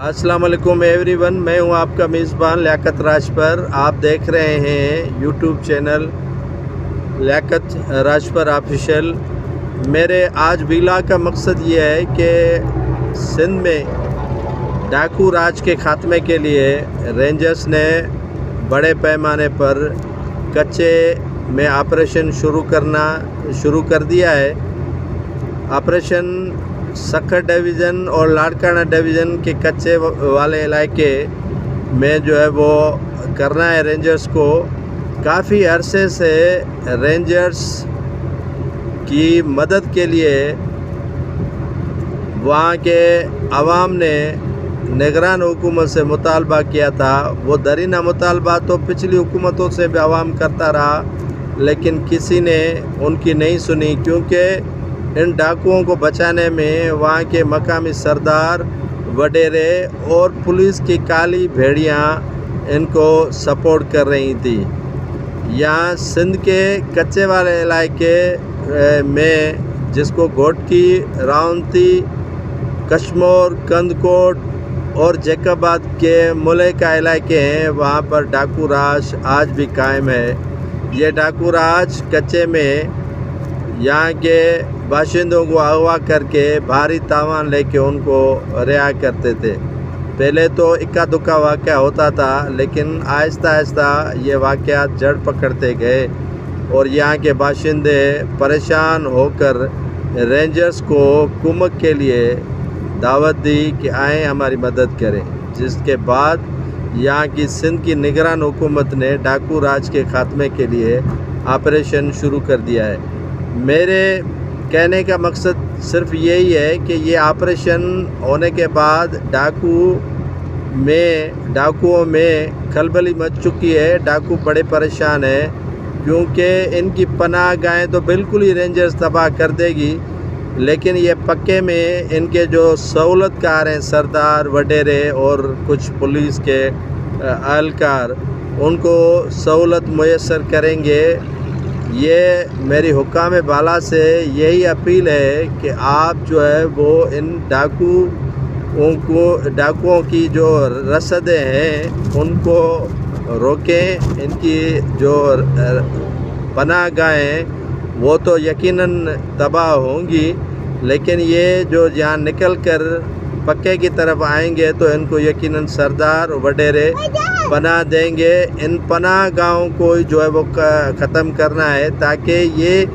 अस्सलाम वालेकुम एवरीवन, मैं हूं आपका मेज़बान लियाकत राजपर। आप देख रहे हैं YouTube channel Liaquat Rajpar official. मेरे आज वीला का मकसद ये है कि सिंध में डाकू राज के ख़ात्मे के लिए रेंजर्स ने बड़े पैमाने पर कच्चे में ऑपरेशन शुरू कर दिया है। ऑपरेशन सखर डिवीज़न और लाड़काना डिवीज़न के कच्चे वाले इलाके में जो है वो करना है रेंजर्स को। काफ़ी अरसे से रेंजर्स की मदद के लिए वहाँ के आवाम ने निगरान हुकूमत से मुतालबा किया था। वो दरीना मुतालबा तो पिछली हुकूमतों से भी आवाम करता रहा, लेकिन किसी ने उनकी नहीं सुनी, क्योंकि इन डाकुओं को बचाने में वहाँ के मकामी सरदार, वडेरे और पुलिस की काली भेड़ियाँ इनको सपोर्ट कर रही थी। यहाँ सिंध के कच्चे वाले इलाके में, जिसको घोटकी, रावंती, कश्मोर, कंदकोट और जैकबाद के मुले का इलाके हैं, वहाँ पर डाकू राज आज भी कायम है। ये डाकू राज कच्चे में यहाँ के बाशिंदों को अगवा करके भारी तावान लेके उनको रिहा करते थे। पहले तो इक्का दुक्का वाक़या होता था, लेकिन आहिस्ता आहिस्ता ये वाक़यात जड़ पकड़ते गए और यहाँ के बाशिंदे परेशान होकर रेंजर्स को कुमक के लिए दावत दी कि आएँ हमारी मदद करें। जिसके बाद यहाँ की सिंध की निगरान हुकूमत ने डाकू राज के ख़ात्मे के लिए ऑपरेशन शुरू कर दिया है। मेरे कहने का मकसद सिर्फ यही है कि ये ऑपरेशन होने के बाद डाकुओं में खलबली मच चुकी है। डाकू बड़े परेशान हैं, क्योंकि इनकी पनाह गाहें तो बिल्कुल ही रेंजर्स तबाह कर देगी, लेकिन ये पक्के में इनके जो सहूलतकार हैं, सरदार, वडेरे और कुछ पुलिस के अहलकार, उनको सहूलत मुयस्सर करेंगे। ये मेरी हुक्काम बाला से यही अपील है कि आप जो है वो इन डाकुओं की जो रसदें हैं उनको रोकें। इनकी जो पनाह गाहें वो तो यकीनन तबाह होंगी, लेकिन ये जो यहाँ निकल कर पक्के की तरफ आएंगे तो इनको यकीनन सरदार वडेरे पनाह देंगे। इन पनाह गाहों को जो है वो ख़त्म करना है, ताकि ये